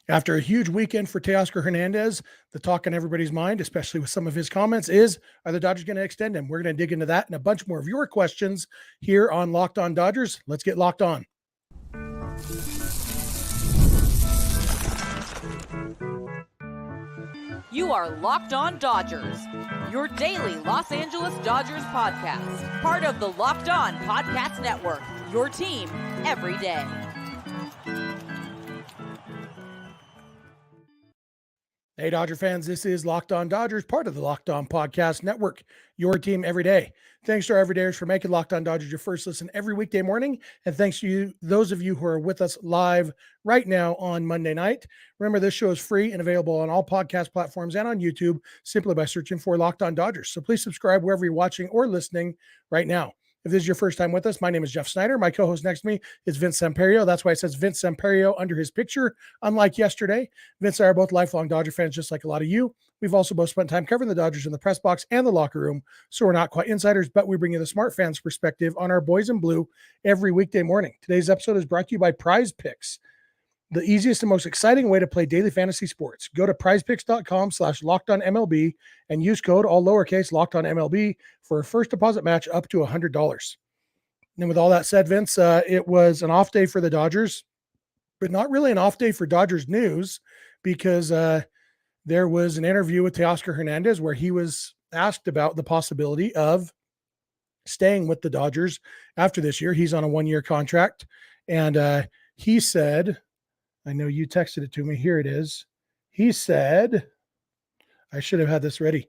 After a huge weekend for Teoscar Hernandez, the talk on everybody's mind, especially with some of his comments, is are the Dodgers going to extend him? We're going to dig into that and a bunch more of your questions here on Locked On Dodgers. Let's get locked on. You are Locked On Dodgers, your daily Los Angeles Dodgers podcast. Part of the Locked On Podcast Network, your team every day. Hey, Dodger fans, this is Locked On Dodgers, part of the Locked On Podcast Network, your team every day. Thanks to our everydayers for making Locked On Dodgers your first listen every weekday morning. And thanks to you, those of you who are with us live right now on Monday night. Remember, this show is free and available on all podcast platforms and on YouTube simply by searching for Locked On Dodgers. So please subscribe wherever you're watching or listening right now. If this is your first time with us, my name is Jeff Snyder. My co-host next to me is Vince Samperio. That's why it says Vince Samperio under his picture, unlike yesterday. Vince and I are both lifelong Dodger fans, just like a lot of you. We've also both spent time covering the Dodgers in the press box and the locker room, so we're not quite insiders, but we bring you the smart fans' perspective on our boys in blue every weekday morning. Today's episode is brought to you by PrizePicks, the easiest and most exciting way to play daily fantasy sports. Go to prizepicks.com/lockedonmlb and use code all lowercase lockedonmlb for a first deposit match up to $100. And with all that said, Vince, it was an off day for the Dodgers, but not really an off day for Dodgers news, because there was an interview with Teoscar Hernandez where he was asked about the possibility of staying with the Dodgers after this year. He's on a one-year contract, and he said, I know you texted it to me. Here it is. He said, I should have had this ready.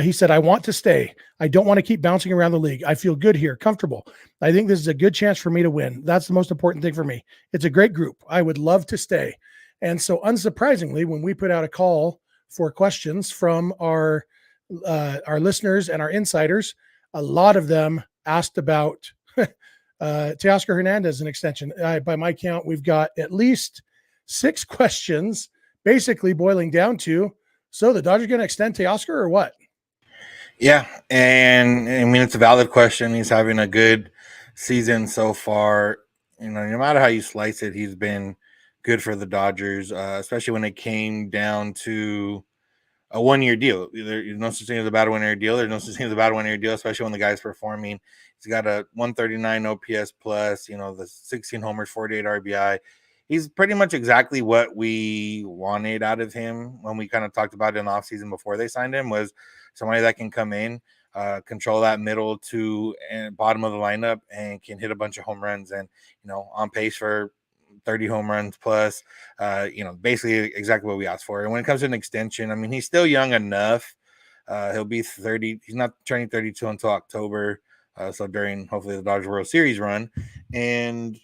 He said, I want to stay. I don't want to keep bouncing around the league. I feel good here, comfortable. I think this is a good chance for me to win. That's the most important thing for me. It's a great group. I would love to stay. And so unsurprisingly, when we put out a call for questions from our listeners and our insiders, a lot of them asked about Teoscar Hernandez an extension. By my count, we've got at least 6 questions, basically boiling down to, so the Dodgers going to extend Teoscar or what? Yeah, and I mean, it's a valid question. He's having a good season so far. You know, no matter how you slice it, he's been good for the Dodgers, especially when it came down to a one-year deal. There's no such thing as a bad one-year deal. There's no such thing as a bad one-year deal, especially when the guy's performing. He's got a 139 OPS plus, the 16 homers, 48 RBI. He's pretty much exactly what we wanted out of him when we kind of talked about it in the offseason before they signed him, was somebody that can come in, control that middle to and bottom of the lineup, and can hit a bunch of home runs, and, on pace for 30 home runs plus, basically exactly what we asked for. And when it comes to an extension, I mean, he's still young enough. He'll be 30. He's not turning 32 until October. So during, hopefully, the Dodgers World Series run. And,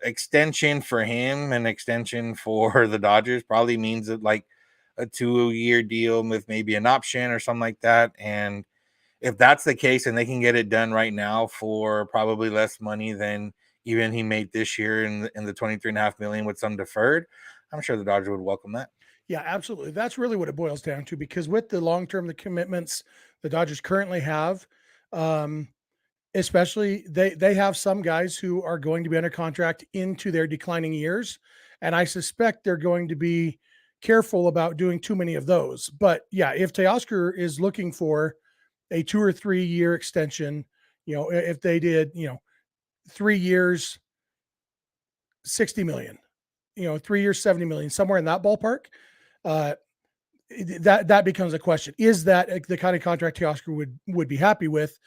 extension for him and extension for the Dodgers probably means that like a 2-year deal with maybe an option or something like that. And if that's the case and they can get it done right now for probably less money than even he made this year in the $23.5 million with some deferred, I'm sure the Dodgers would welcome that. Yeah, absolutely. That's really what it boils down to, because with the long-term, the commitments the Dodgers currently have, especially they have some guys who are going to be under contract into their declining years. And I suspect they're going to be careful about doing too many of those. But yeah, if Teoscar is looking for a 2 or 3 year extension, if they did, 3 years, 60 million, 3 years, 70 million, somewhere in that ballpark, that becomes a question. Is that the kind of contract Teoscar would be happy with?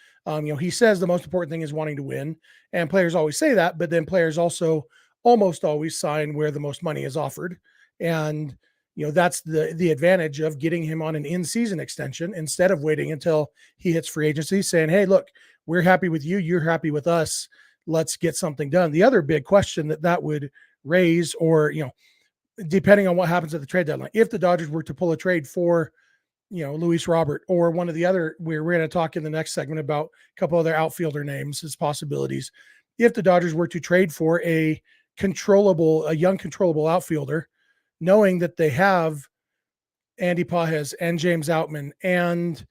He says the most important thing is wanting to win, and players always say that, but then players also almost always sign where the most money is offered. And, that's the advantage of getting him on an in-season extension instead of waiting until he hits free agency, saying, hey, look, we're happy with you. You're happy with us. Let's get something done. The other big question that would raise, or, depending on what happens at the trade deadline, if the Dodgers were to pull a trade for, Luis Robert or one of the other, we're going to talk in the next segment about a couple other outfielder names as possibilities. If the Dodgers were to trade for a young controllable outfielder, knowing that they have Andy Pages and James Outman and,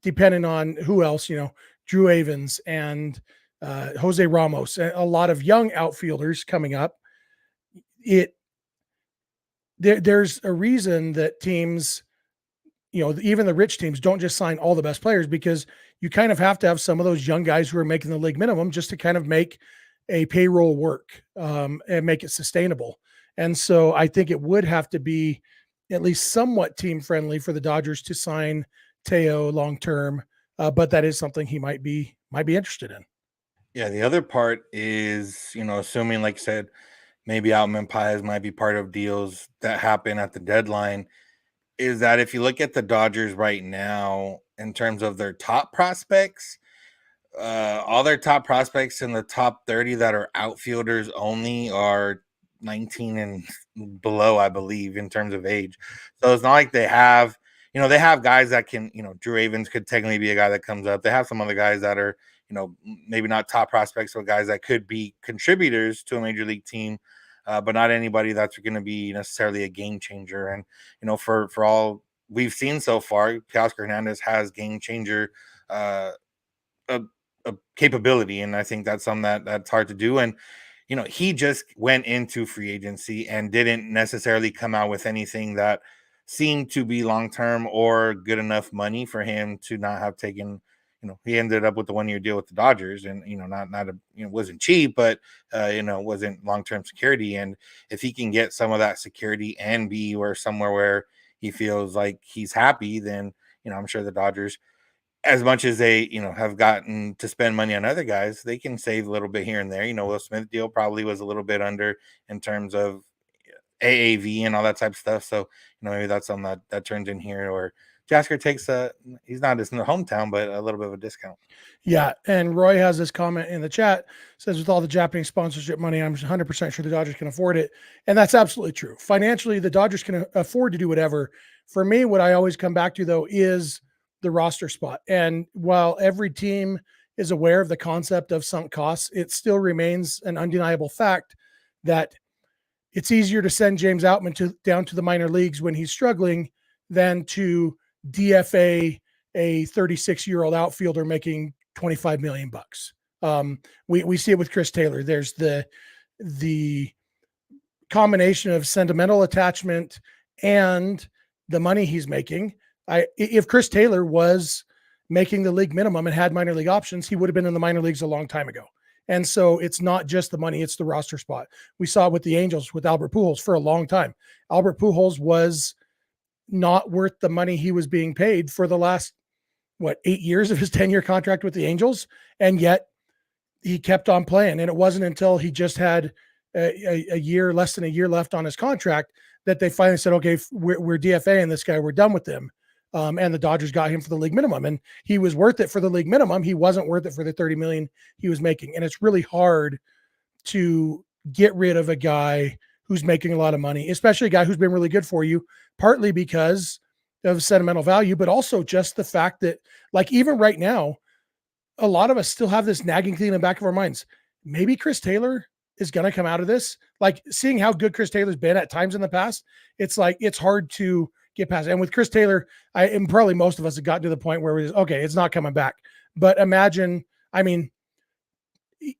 depending on who else, Drew Avens and Jose Ramos, a lot of young outfielders coming up, it there's a reason that teams, even the rich teams don't just sign all the best players, because you kind of have to have some of those young guys who are making the league minimum just to kind of make a payroll work, and make it sustainable. And so I think it would have to be at least somewhat team friendly for the Dodgers to sign Teo long term. But that is something he might be interested in. Yeah, the other part is, assuming, like I said, maybe Outman Pies might be part of deals that happen at the deadline, is that if you look at the Dodgers right now in terms of their top prospects, all their top prospects in the top 30 that are outfielders only are 19 and below, I believe, in terms of age. So it's not like they have, they have guys that can, Drew Avens could technically be a guy that comes up. They have some other guys that are, maybe not top prospects, but guys that could be contributors to a major league team, but not anybody that's going to be necessarily a game changer. And, for all we've seen so far, Teoscar Hernandez has game changer a capability, and I think that's something that's hard to do. And he just went into free agency and didn't necessarily come out with anything that seemed to be long term or good enough money for him to not have taken. He ended up with the 1-year deal with the Dodgers, and wasn't cheap, but wasn't long term security. And if he can get some of that security and be somewhere where he feels like he's happy, then I'm sure the Dodgers, as much as they, have gotten to spend money on other guys, they can save a little bit here and there. Will Smith deal probably was a little bit under in terms of AAV and all that type of stuff. So, maybe that's something that turns in here, or Jasker takes he's not his hometown, but a little bit of a discount. Yeah. And Roy has this comment in the chat, says, with all the Japanese sponsorship money, I'm 100% sure the Dodgers can afford it. And that's absolutely true. Financially, the Dodgers can afford to do whatever. For me, what I always come back to, though, is the roster spot. And while every team is aware of the concept of sunk costs, it still remains an undeniable fact that it's easier to send James Outman down to the minor leagues when he's struggling than to DFA a 36-year-old outfielder making $25 million bucks. We see it with Chris Taylor. There's the combination of sentimental attachment and the money he's making. If Chris Taylor was making the league minimum and had minor league options, he would have been in the minor leagues a long time ago. And so it's not just the money, it's the roster spot. We saw it with the Angels with Albert Pujols for a long time. Albert Pujols was not worth the money he was being paid for the last, 8 years of his 10-year contract with the Angels. And yet he kept on playing. And it wasn't until he just had less than a year left on his contract that they finally said, okay, we're DFAing this guy. We're done with him. And the Dodgers got him for the league minimum, and he was worth it for the league minimum. He wasn't worth it for the $30 million he was making. And it's really hard to get rid of a guy who's making a lot of money, especially a guy who's been really good for you, partly because of sentimental value, but also just the fact that, like, even right now, a lot of us still have this nagging thing in the back of our minds. Maybe Chris Taylor is going to come out of this. Like, seeing how good Chris Taylor's been at times in the past, it's like, it's hard to get past it. And with Chris Taylor, and probably most of us have gotten to the point where okay, it's not coming back. But imagine,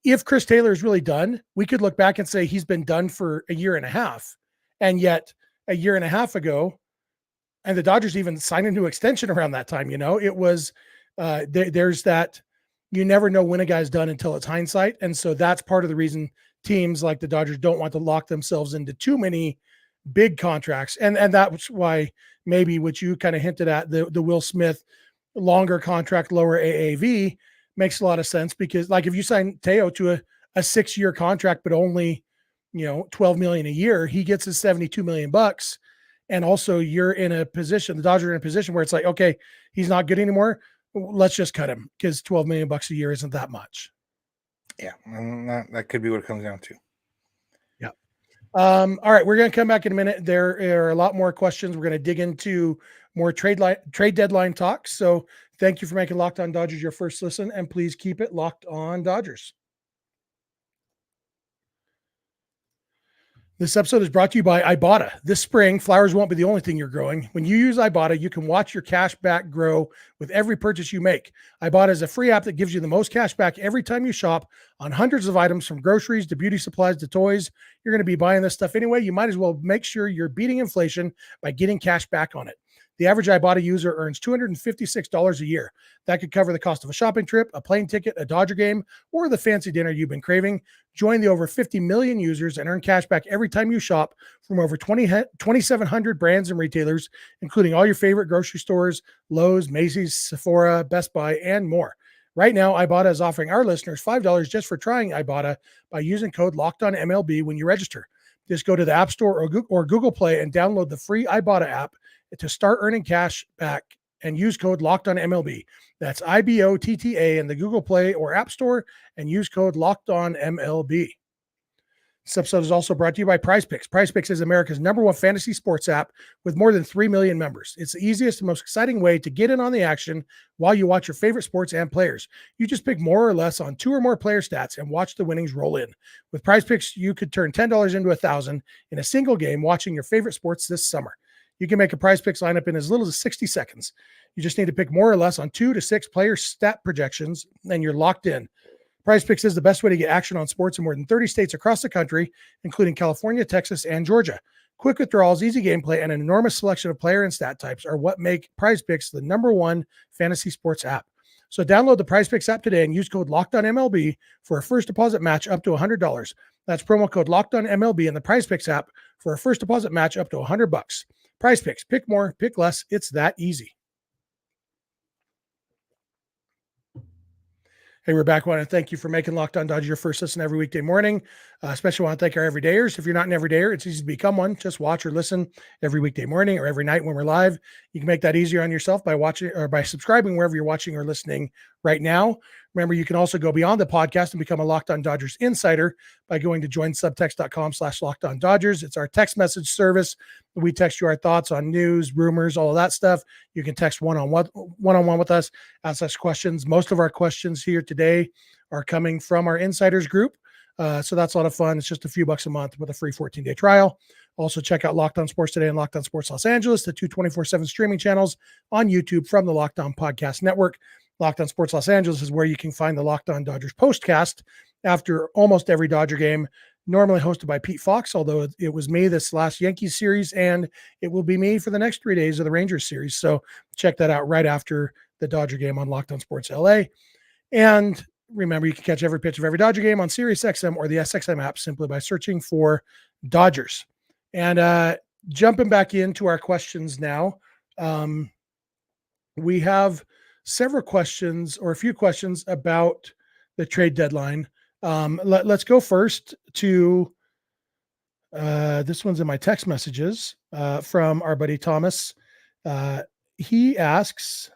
if Chris Taylor is really done, we could look back and say he's been done for a year and a half. And yet a year and a half ago, and the Dodgers even signed a new extension around that time, it was, there's that, you never know when a guy's done until it's hindsight. And so that's part of the reason teams like the Dodgers don't want to lock themselves into too many big contracts. And that's why maybe what you kind of hinted at, the Will Smith longer contract, lower AAV makes a lot of sense, because like if you sign Teo to a 6-year contract, but only, $12 million a year, he gets his $72 million bucks. And also you're in a position, the Dodgers are in a position where it's like, okay, he's not good anymore. Let's just cut him, because $12 million bucks a year isn't that much. Yeah. That could be what it comes down to. Yeah. All right. We're going to come back in a minute. There are a lot more questions. We're going to dig into more trade deadline talks. So thank you for making Locked On Dodgers your first listen, and please keep it Locked On Dodgers. This episode is brought to you by Ibotta. This spring, flowers won't be the only thing you're growing. When you use Ibotta, you can watch your cash back grow with every purchase you make. Ibotta is a free app that gives you the most cash back every time you shop on hundreds of items, from groceries to beauty supplies to toys. You're going to be buying this stuff anyway. You might as well make sure you're beating inflation by getting cash back on it. The average Ibotta user earns $256 a year. That could cover the cost of a shopping trip, a plane ticket, a Dodger game, or the fancy dinner you've been craving. Join the over 50 million users and earn cash back every time you shop from over 2,700 brands and retailers, including all your favorite grocery stores, Lowe's, Macy's, Sephora, Best Buy, and more. Right now, Ibotta is offering our listeners $5 just for trying Ibotta by using code LOCKEDONMLB when you register. Just go to the App Store or Google Play and download the free Ibotta app to start earning cash back and use code LOCKEDONMLB. That's IBOTTA in the Google Play or App Store and use code LOCKEDONMLB. This episode is also brought to you by PrizePicks. PrizePicks is America's #1 fantasy sports app with more than 3 million members. It's the easiest and most exciting way to get in on the action while you watch your favorite sports and players. You just pick more or less on 2 or more player stats and watch the winnings roll in. With PrizePicks, you could turn $10 into $1,000 in a single game watching your favorite sports this summer. You can make a PrizePicks lineup in as little as 60 seconds. You just need to pick more or less on 2 to 6 player stat projections, and you're locked in. PrizePicks is the best way to get action on sports in more than 30 states across the country, including California, Texas, and Georgia. Quick withdrawals, easy gameplay, and an enormous selection of player and stat types are what make PrizePicks the #1 fantasy sports app. So download the PrizePicks app today and use code LOCKEDONMLB for a first deposit match up to $100. That's promo code LOCKEDONMLB in the PrizePicks app for a first deposit match up to $100. PrizePicks, pick more, pick less. It's that easy. Hey, we're back. I want to thank you for making Locked On Dodgers your first listen every weekday morning. Especially want to thank our everydayers. If you're not an everydayer, it's easy to become one. Just watch or listen every weekday morning or every night when we're live. You can make that easier on yourself by watching or by subscribing wherever you're watching or listening right now. Remember, you can also go beyond the podcast and become a Locked On Dodgers insider by going to joinsubtext.com/LockedOnDodgers. It's our text message service. We text you our thoughts on news, rumors, all of that stuff. You can text one-on-one with us, ask us questions. Most of our questions here today are coming from our insiders group. So that's a lot of fun. It's just a few bucks a month with a free 14-day trial. Also, check out Locked On Sports Today and Locked On Sports Los Angeles, the 2 24/7 streaming channels on YouTube from the Locked On Podcast Network. Locked On Sports Los Angeles is where you can find the Locked On Dodgers postcast after almost every Dodger game, normally hosted by Pete Fox, although it was me this last Yankees series, and it will be me for the next 3 days of the Rangers series. So check that out right after the Dodger game on Locked On Sports LA. And remember, you can catch every pitch of every Dodger game on SiriusXM or the SXM app simply by searching for Dodgers. And jumping back into our questions now, we have several questions or a few questions about the trade deadline. Let's go first to this one's in my text messages from our buddy Thomas. He asks,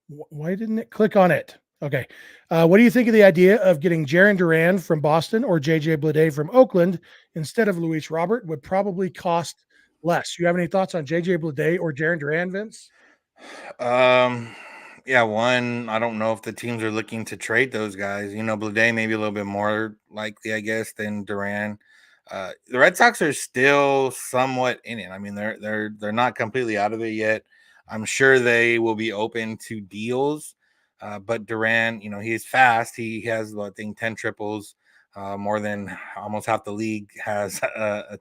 why didn't it click on it? Okay. What do you think of the idea of getting Jarren Duran from Boston or JJ Bleday from Oakland instead of Luis Robert? Would probably cost less. You have any thoughts on JJ Bleday or Jarren Duran, Vince? Yeah, one, I don't know if the teams are looking to trade those guys. Bleday maybe a little bit more likely, I guess, than Duran. The Red Sox are still somewhat in it. I mean, they're not completely out of it yet. I'm sure they will be open to deals. But Duran, he's fast. He has, I think, 10 triples, more than almost half the league has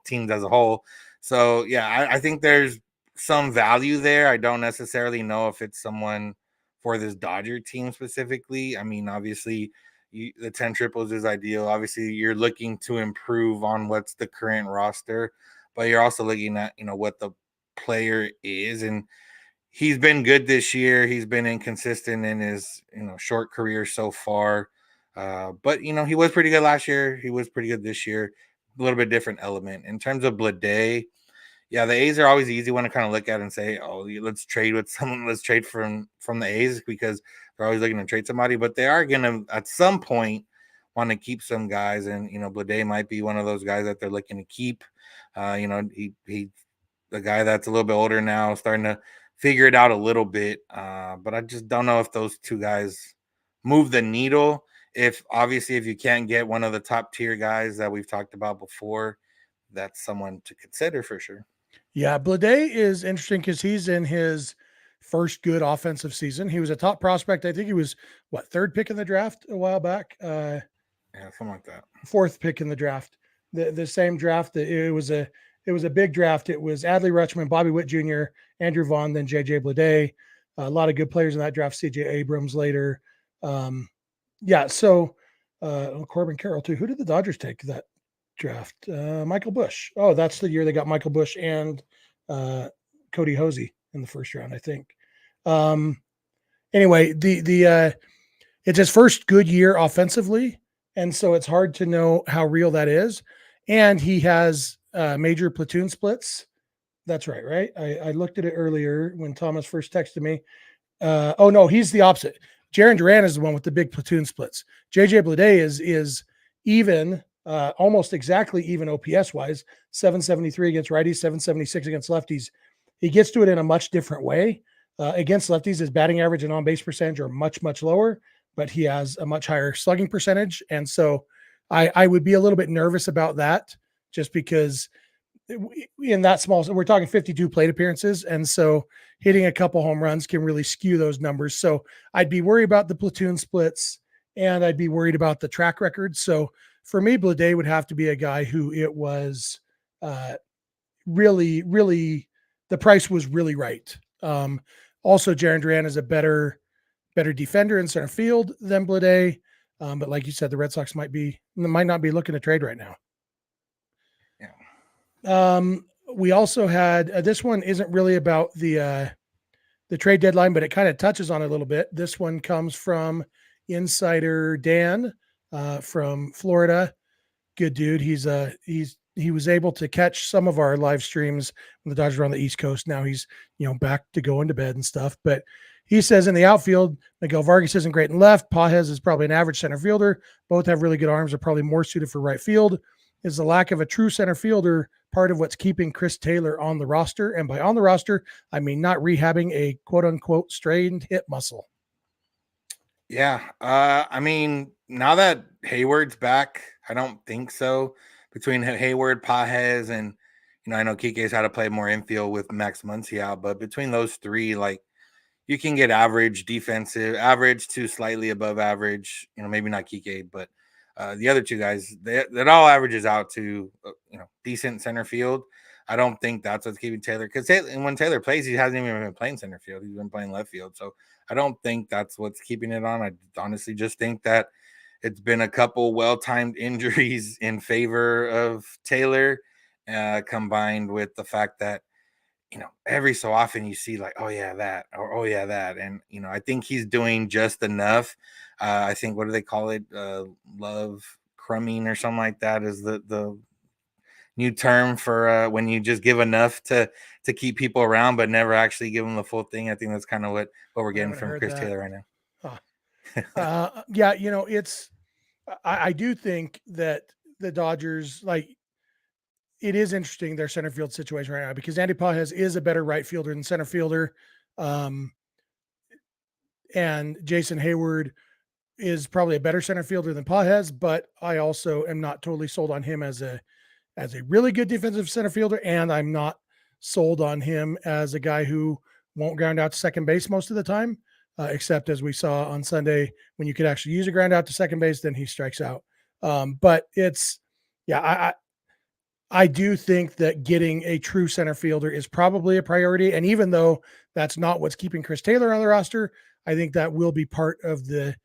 teams as a whole. So, yeah, I think there's some value there. I don't necessarily know if it's someone for this Dodger team specifically. I mean, obviously, the 10 triples is ideal. Obviously, you're looking to improve on what's the current roster, but you're also looking at, what the player is. And he's been good this year. He's been inconsistent in his, short career so far. But, he was pretty good last year. He was pretty good this year. A little bit different element. In terms of Bleday, yeah, the A's are always the easy one to kind of look at and say, oh, let's trade with someone. Let's trade from the A's because they're always looking to trade somebody. But they are going to, at some point, want to keep some guys. And, Bleday might be one of those guys that they're looking to keep. He the guy that's a little bit older now, starting to figure it out a little bit. But I just don't know if those two guys move the needle. if you can't get one of the top tier guys that we've talked about before, that's someone to consider for sure. Yeah, Blade is interesting because he's in his first good offensive season. He was a top prospect. I think he was third pick in the draft a while back. Yeah, something like that. Fourth pick in the draft. The same draft that it was a big draft. It was Adley Rutschman, Bobby Witt Jr., Andrew Vaughn, then JJ Blade. A lot of good players in that draft. CJ Abrams later. So Corbin Carroll too. Who did the Dodgers take that draft? Michael Busch. Oh, that's the year they got Michael Busch and Cody Hosey in the first round, I think. Anyway, it's his first good year offensively, and so it's hard to know how real that is. And he has major platoon splits. That's right? I looked at it earlier when Thomas first texted me. Oh no, he's the opposite. Jarren Duran is the one with the big platoon splits. JJ Blade is even, almost exactly even OPS wise, 773 against righties, 776 against lefties. He gets to it in a much different way. Against lefties, his batting average and on-base percentage are much, much lower, but he has a much higher slugging percentage. And so I would be a little bit nervous about that just because in that small, we're talking 52 plate appearances. And so hitting a couple home runs can really skew those numbers. So I'd be worried about the platoon splits and I'd be worried about the track record. So for me, Blade would have to be a guy who it was really, the price was really right. Also, Jarren Duran is a better defender in center field than Blade. But like you said, the Red Sox might not be looking to trade right now. Yeah. We also had this one isn't really about the trade deadline, but it kind of touches on it a little bit. This one comes from insider Dan from Florida. Good dude. He was able to catch some of our live streams when the Dodgers were on the East Coast. Now he's back to going to bed and stuff. But he says in the outfield, Miguel Vargas isn't great in left. Pages is probably an average center fielder. Both have really good arms. Are probably more suited for right field. Is the lack of a true center fielder part of what's keeping Chris Taylor on the roster? And by on the roster, I mean not rehabbing a quote-unquote strained hip muscle. Yeah. I mean, now that Hayward's back, I don't think so. Between Hayward, Pages, and, I know Kike's had to play more infield with Max Muncy out, but between those three, like, you can get average defensive, average to slightly above average, maybe not Kike, but the other two guys, that all averages out to, decent center field. I don't think that's what's keeping Taylor, because when Taylor plays, he hasn't even been playing center field. He's been playing left field. So I don't think that's what's keeping it on. I honestly just think that it's been a couple well-timed injuries in favor of Taylor, combined with the fact that, every so often you see like, oh yeah, that, or oh yeah, that. And, I think he's doing just enough. I think, what do they call it? Love crumbing or something like that is the new term for when you just give enough to keep people around, but never actually give them the full thing. I think that's kind of what we're getting from Chris Taylor right now. Yeah, I do think that the Dodgers, like, it is interesting their center field situation right now because Andy Pages is a better right fielder than center fielder. And Jason Hayward is probably a better center fielder than Pages, but I also am not totally sold on him as a really good defensive center fielder. And I'm not sold on him as a guy who won't ground out to second base most of the time, except as we saw on Sunday, when you could actually use a ground out to second base, then he strikes out. But I do think that getting a true center fielder is probably a priority. And even though that's not what's keeping Chris Taylor on the roster, I think that will be part of the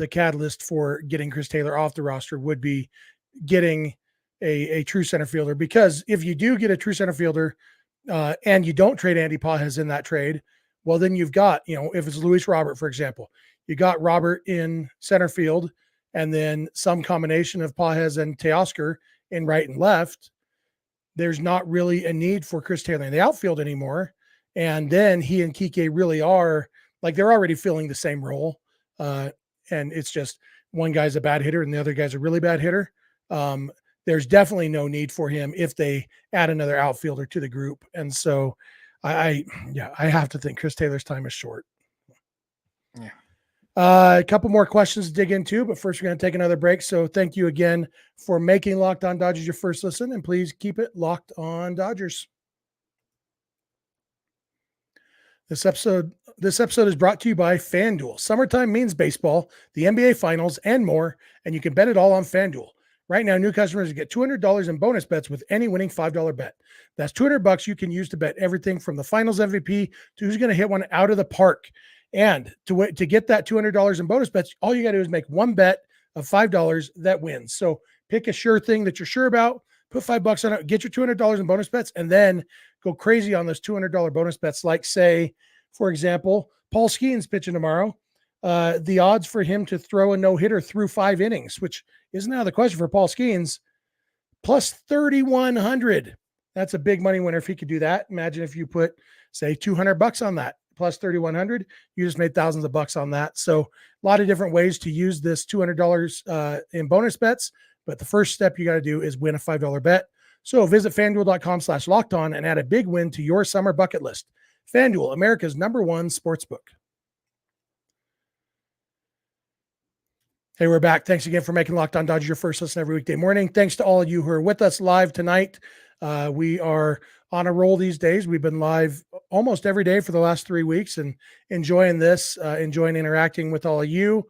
catalyst for getting Chris Taylor off the roster would be getting a true center fielder. Because if you do get a true center fielder and you don't trade Andy Pages in that trade, well, then you've got, if it's Luis Robert, for example, you got Robert in center field and then some combination of Pages and Teoscar in right and left. There's not really a need for Chris Taylor in the outfield anymore. And then he and Kike really are like, they're already filling the same role. And it's just one guy's a bad hitter and the other guy's a really bad hitter. There's definitely no need for him if they add another outfielder to the group. And so I have to think Chris Taylor's time is short. Yeah. A couple more questions to dig into, but first we're going to take another break. So thank you again for making Locked On Dodgers your first listen, and please keep it Locked On Dodgers. This episode is brought to you by FanDuel. Summertime means baseball, the NBA Finals, and more, and you can bet it all on FanDuel. Right now, new customers get $200 in bonus bets with any winning $5 bet. That's $200 you can use to bet everything from the Finals MVP to who's going to hit one out of the park. And to get that $200 in bonus bets, all you got to do is make one bet of $5 that wins. So pick a sure thing that you're sure about, put $5 on it, get your $200 in bonus bets, and then go crazy on those $200 bonus bets. Like, say, for example, Paul Skeens pitching tomorrow. The odds for him to throw a no-hitter through 5 innings, which isn't out of the question for Paul Skeens, plus 3,100. That's a big money winner if he could do that. Imagine if you put, say, $200 on that, plus 3,100. You just made thousands of bucks on that. So a lot of different ways to use this $200 in bonus bets. But the first step you got to do is win a $5 bet. So visit FanDuel.com/lockedon and add a big win to your summer bucket list. FanDuel, America's #1 sportsbook. Hey, we're back. Thanks again for making Locked On Dodgers your first listen every weekday morning. Thanks to all of you who are with us live tonight. We are on a roll these days. We've been live almost every day for the last 3 weeks and enjoying this, enjoying interacting with all of you.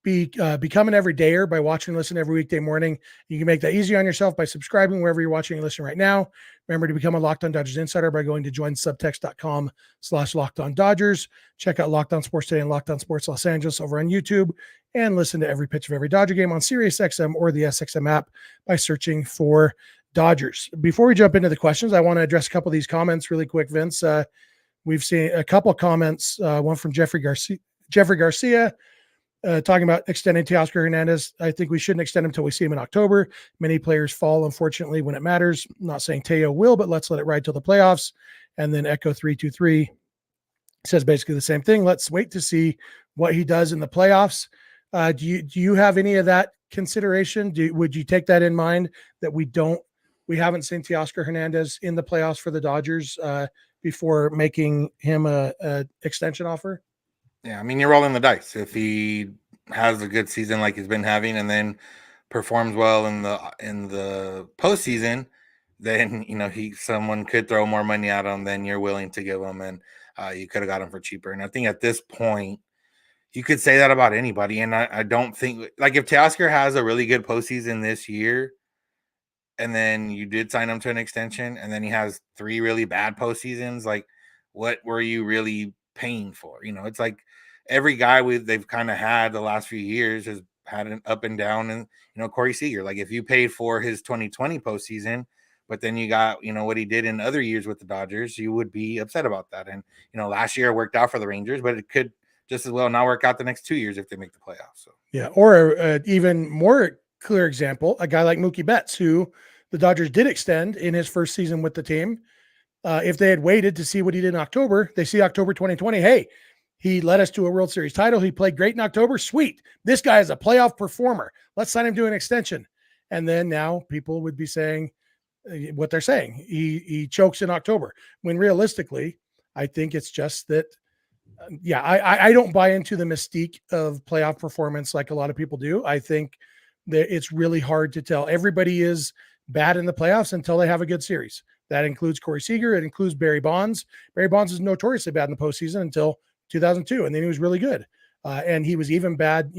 Become an everydayer by watching and listening every weekday morning. You can make that easy on yourself by subscribing wherever you're watching and listening right now. Remember to become a Locked On Dodgers insider by going to joinsubtext.com/LockedOnDodgers. Check out Locked On Sports Today and Locked On Sports Los Angeles over on YouTube, and listen to every pitch of every Dodger game on SiriusXM or the SXM app by searching for Dodgers. Before we jump into the questions, I want to address a couple of these comments really quick, Vince. We've seen a couple of comments, one from Jeffrey Garcia, talking about extending Teoscar Hernandez. I think we shouldn't extend him until we see him in October. Many players fall, unfortunately, when it matters. I'm not saying Teo will, but let's let it ride till the playoffs. And then Echo 323 says basically the same thing. Let's wait to see what he does in the playoffs. Do you have any of that consideration? Would you take that in mind that we haven't seen Teoscar Hernandez in the playoffs for the Dodgers before making him a extension offer? Yeah, I mean, you're rolling the dice. If he has a good season like he's been having, and then performs well in the postseason, then someone could throw more money at him than you're willing to give him, and you could have got him for cheaper. And I think at this point, you could say that about anybody. And I don't think, like, if Teoscar has a really good postseason this year, and then you did sign him to an extension, and then he has 3 really bad postseasons, like, what were you really paying for? It's like every guy they've kind of had the last few years has had an up and down. And Corey Seager, like, if you paid for his 2020 postseason, but then you got what he did in other years with the Dodgers, you would be upset about that. And last year it worked out for the Rangers, but it could just as well not work out the next 2 years if they make the playoffs. So yeah, or even more clear example, a guy like Mookie Betts, who the Dodgers did extend in his first season with the team. If they had waited to see what he did in October, they see October 2020. Hey, he led us to a World Series title. He played great in October. Sweet. This guy is a playoff performer. Let's sign him to an extension. And then now people would be saying what they're saying. He chokes in October. When realistically, I think it's just that, I don't buy into the mystique of playoff performance like a lot of people do. I think that it's really hard to tell. Everybody is bad in the playoffs until they have a good series. That includes Corey Seager. It includes Barry Bonds. Barry Bonds is notoriously bad in the postseason until 2002, and then he was really good. And he was even bad,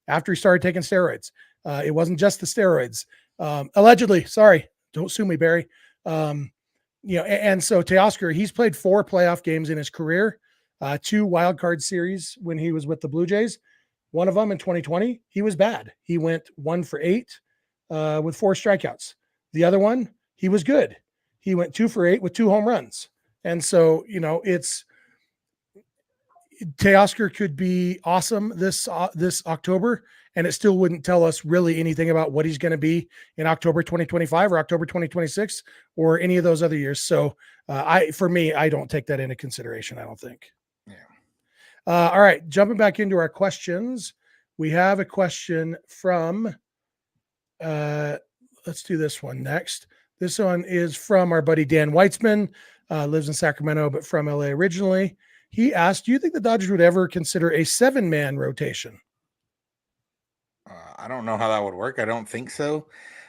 after he started taking steroids. It wasn't just the steroids. Allegedly, sorry, don't sue me, Barry. And so Teoscar, he's played 4 playoff games in his career, 2 wild card series when he was with the Blue Jays. One of them in 2020, he was bad. He went 1 for 8 with 4 strikeouts. The other one, he was good. He went 2 for 8 with 2 home runs. And so, it's Teoscar could be awesome this October, and it still wouldn't tell us really anything about what he's going to be in October 2025 or October 2026 or any of those other years. So for me, I don't take that into consideration. I don't think. Yeah. All right. Jumping back into our questions. We have a question from, let's do this one next. This one is from our buddy Dan Weitzman, lives in Sacramento, but from LA originally. He asked, do you think the Dodgers would ever consider a 7-man rotation? I don't know how that would work. I don't think so.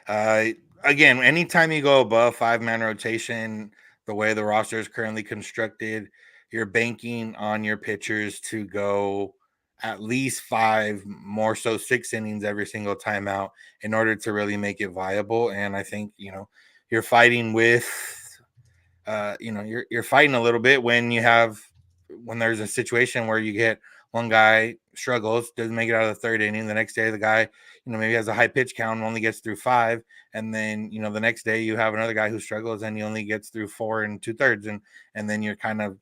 Again, anytime you go above 5-man rotation, the way the roster is currently constructed, you're banking on your pitchers to go at least 5, more so 6 innings every single time out in order to really make it viable. And I think, you're fighting with, you're fighting a little bit when there's a situation where you get one guy struggles, doesn't make it out of the 3rd inning. The next day, the guy, maybe has a high pitch count and only gets through 5. And then, the next day you have another guy who struggles and he only gets through 4 2/3. And then you're kind of,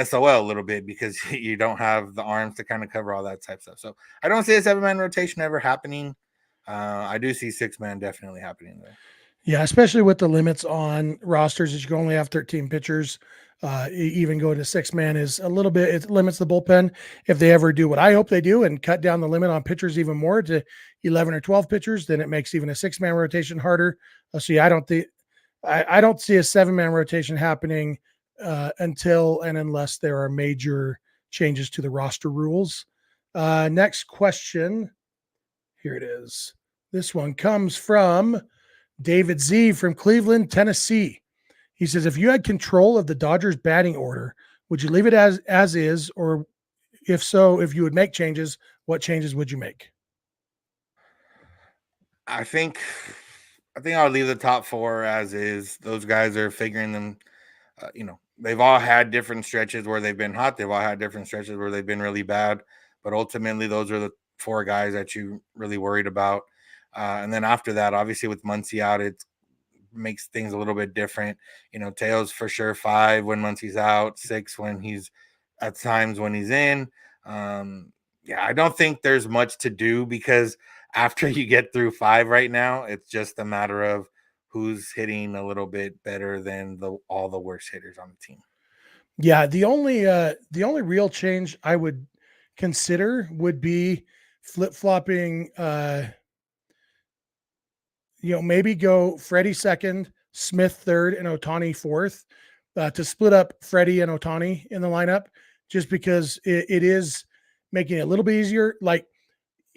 SOL a little bit because you don't have the arms to kind of cover all that type stuff. So I don't see a 7-man rotation ever happening. I do see 6-man definitely happening there. Yeah, especially with the limits on rosters, that you can only have 13 pitchers. Even going to 6-man is a little bit, it limits the bullpen. If they ever do what I hope they do and cut down the limit on pitchers even more to 11 or 12 pitchers, then it makes even a 6-man rotation harder. So yeah, I don't see a 7-man rotation happening until and unless there are major changes to the roster rules. Next question. Here it is. This one comes from David Z from Cleveland, Tennessee. He says, if you had control of the Dodgers batting order, would you leave it as is? Or if so, if you would make changes, what changes would you make? I think I'll leave the top 4 as is. Those guys are figuring them, they've all had different stretches where they've been hot. They've all had different stretches where they've been really bad. But ultimately, those are the 4 guys that you really worried about. And then after that, obviously with Muncy out, it makes things a little bit different. Teo's for sure 5 when Muncy's out, 6 when he's at times when he's in. I don't think there's much to do because after you get through 5 right now, it's just a matter of who's hitting a little bit better than all the worst hitters on the team. Yeah, the only real change I would consider would be flip-flopping maybe go Freddie 2nd, Smith 3rd, and Ohtani 4th to split up Freddie and Ohtani in the lineup, just because it is making it a little bit easier. Like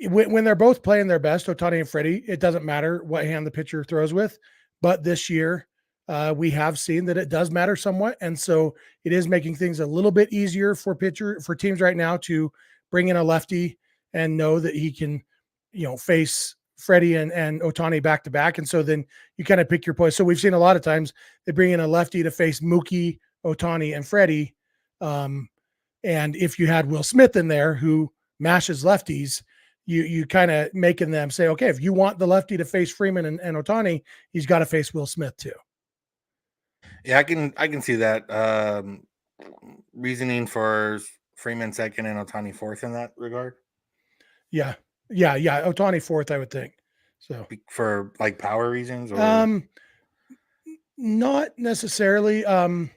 when they're both playing their best, Ohtani and Freddie, it doesn't matter what hand the pitcher throws with. But this year, we have seen that it does matter somewhat. And so it is making things a little bit easier for teams right now to bring in a lefty and know that he can, face Freddie and Ohtani back to back. And so then you kind of pick your poison. So we've seen a lot of times they bring in a lefty to face Mookie, Ohtani, and Freddie. And if you had Will Smith in there who mashes lefties, you kind of making them say, okay, if you want the lefty to face Freeman and Ohtani, he's got to face Will Smith too. Yeah, I can see that reasoning for Freeman 2nd and Ohtani 4th in that regard. Yeah. Ohtani 4th, I would think. So for like power reasons, or not necessarily. I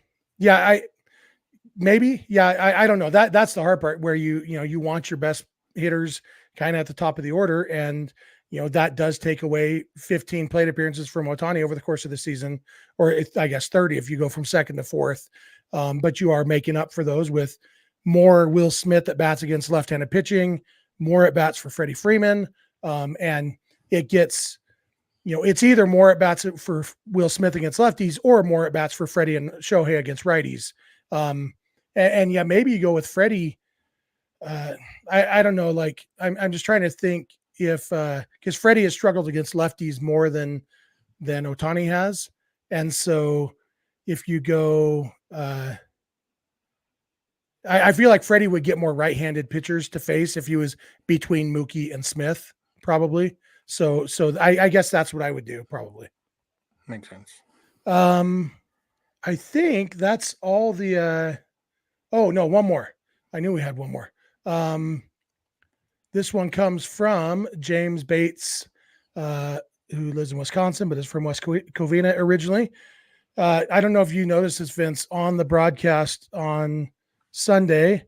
don't know. That's the hard part where you want your best hitters kind of at the top of the order, and that does take away 15 plate appearances from Ohtani over the course of the season, or I guess 30 if you go from 2nd to 4th. But you are making up for those with more Will Smith at bats against left-handed pitching, more at bats for Freddie Freeman, and it gets, it's either more at bats for Will Smith against lefties or more at bats for Freddie and Shohei against righties. Maybe you go with Freddie. I don't know. Like I'm just trying to think if because Freddie has struggled against lefties more than Ohtani has, and so if you go, I feel like Freddie would get more right-handed pitchers to face if he was between Mookie and Smith, probably. So I guess that's what I would do, probably. Makes sense. I think that's all the. Oh no, one more. I knew we had one more. This one comes from James Bates, who lives in Wisconsin, but is from West Covina originally. I don't know if you noticed this, Vince, on the broadcast on Sunday.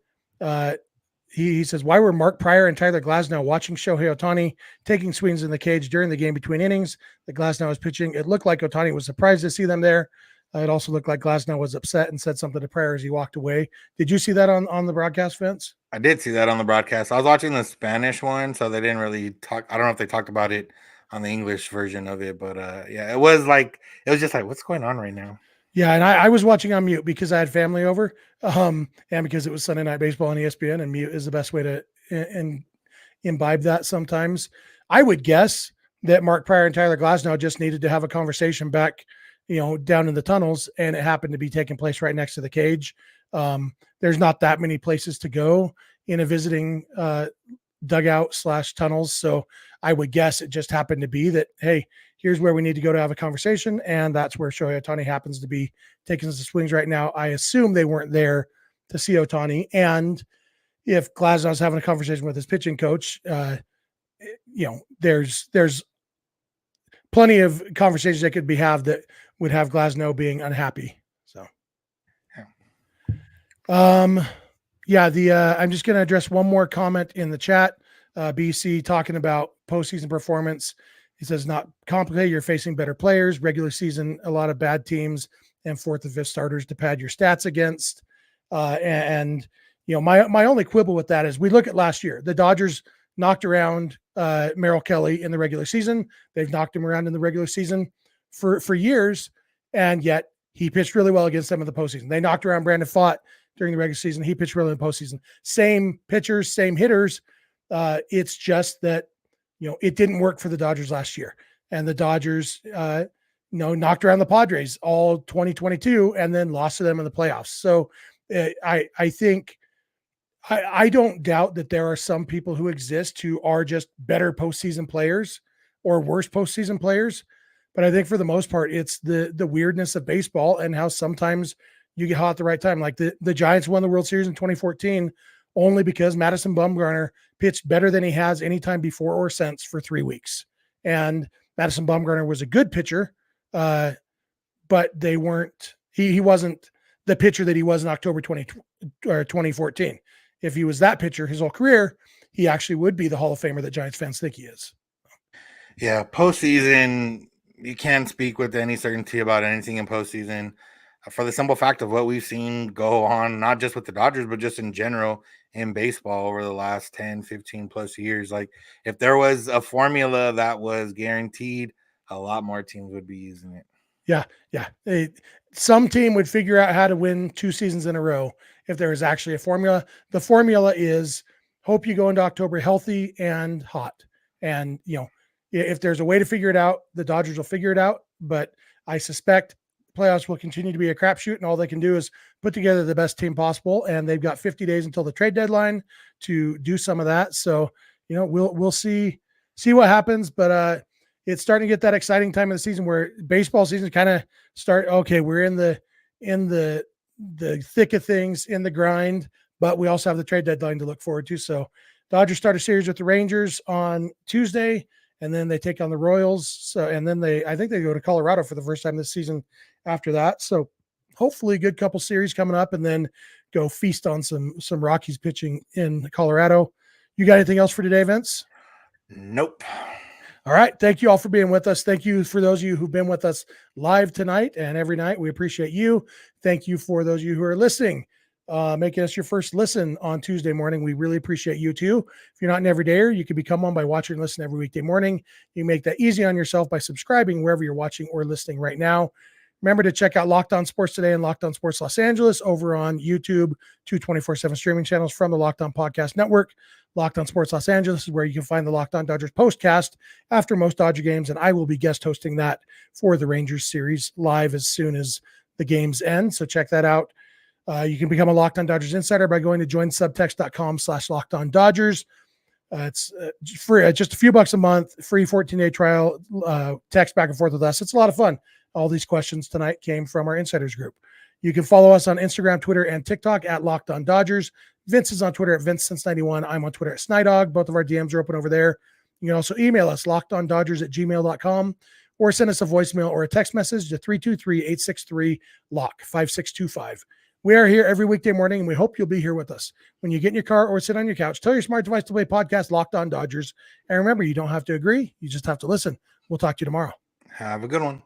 He says, why were Mark Pryor and Tyler Glasnow watching Shohei Ohtani taking swings in the cage during the game between innings that Glasnow was pitching? It looked like Ohtani was surprised to see them there. It also looked like Glasnow was upset and said something to Pryor as he walked away. Did you see that on the broadcast, Vince? I did see that on the broadcast. I was watching the Spanish one, so they didn't really talk. I don't know if they talked about it on the English version of it, but yeah, it was just like, what's going on right now? Yeah, and I was watching on mute because I had family over, and because it was Sunday Night Baseball on ESPN, and mute is the best way to imbibe that sometimes. I would guess that Mark Pryor and Tyler Glasnow just needed to have a conversation back, down in the tunnels, and it happened to be taking place right next to the cage. There's not that many places to go in a visiting dugout / tunnels. So I would guess it just happened to be that, hey, here's where we need to go to have a conversation. And that's where Shohei Ohtani happens to be taking some swings right now. I assume they weren't there to see Ohtani. And if Glasnow's having a conversation with his pitching coach, there's plenty of conversations that could be had that would have Glasnow being unhappy. So, I'm just going to address one more comment in the chat. BC talking about postseason performance. He says, not complicated. You're facing better players, regular season, a lot of bad teams, and fourth and fifth starters to pad your stats against. My only quibble with that is we look at last year. The Dodgers knocked around Merrill Kelly in the regular season. They've knocked him around in the regular season for years, and yet he pitched really well against them in the postseason. They knocked around Brandon Pfaadt during the regular season. He pitched really in the postseason. Same pitchers, same hitters. It's just that, it didn't work for the Dodgers last year. And the Dodgers, knocked around the Padres all 2022 and then lost to them in the playoffs. So I think I don't doubt that there are some people who exist who are just better postseason players or worse postseason players. But I think for the most part, it's the weirdness of baseball and how sometimes you get hot at the right time. Like the Giants won the World Series in 2014 only because Madison Bumgarner pitched better than he has any time before or since for 3 weeks. And Madison Bumgarner was a good pitcher, but they weren't. He wasn't the pitcher that he was in October 2014. If he was that pitcher his whole career, he actually would be the Hall of Famer that Giants fans think he is. Yeah, postseason, you can't speak with any certainty about anything in postseason for the simple fact of what we've seen go on, not just with the Dodgers, but just in general in baseball over the last 10, 15 plus years. Like, if there was a formula that was guaranteed, a lot more teams would be using it. Yeah. Some team would figure out how to win 2 seasons in a row if there is actually a formula. The formula is hope you go into October healthy and hot. And, if there's a way to figure it out, the Dodgers will figure it out. But I suspect playoffs will continue to be a crapshoot, and all they can do is put together the best team possible. And they've got 50 days until the trade deadline to do some of that. So, we'll see what happens. But it's starting to get that exciting time of the season where baseball season kind of start. Okay, we're in the thick of things, in the grind, but we also have the trade deadline to look forward to. So Dodgers start a series with the Rangers on Tuesday, and then they take on the Royals. So, and then I think they go to Colorado for the first time this season after that. So hopefully a good couple series coming up, and then go feast on some Rockies pitching in Colorado. You got anything else for today, Vince? Nope. All right. Thank you all for being with us. Thank you for those of you who've been with us live tonight and every night. We appreciate you. Thank you for those of you who are listening, making us your first listen on Tuesday morning. We really appreciate you too. If you're not an everydayer, you can become one by watching and listening every weekday morning. You can make that easy on yourself by subscribing wherever you're watching or listening right now. Remember to check out Locked On Sports Today and Locked On Sports Los Angeles over on YouTube, 2 24/7 streaming channels from the Locked On Podcast Network. Locked On Sports Los Angeles is where you can find the Locked On Dodgers postcast after most Dodger games, and I will be guest hosting that for the Rangers series live as soon as the games end. So check that out. You can become a Locked On Dodgers insider by going to joinsubtext.com/LockedOnDodgers. It's free, just a few bucks a month, free 14-day trial, text back and forth with us. It's a lot of fun. All these questions tonight came from our insiders group. You can follow us on Instagram, Twitter, and TikTok at Locked On Dodgers. Vince is on Twitter at VinceSense91. I'm on Twitter at Snydog. Both of our DMs are open over there. You can also email us, lockedondodgers@gmail.com, or send us a voicemail or a text message to 323-863-LOCK, 5625. We are here every weekday morning, and we hope you'll be here with us. When you get in your car or sit on your couch, tell your smart device to play podcast Locked On Dodgers. And remember, you don't have to agree. You just have to listen. We'll talk to you tomorrow. Have a good one.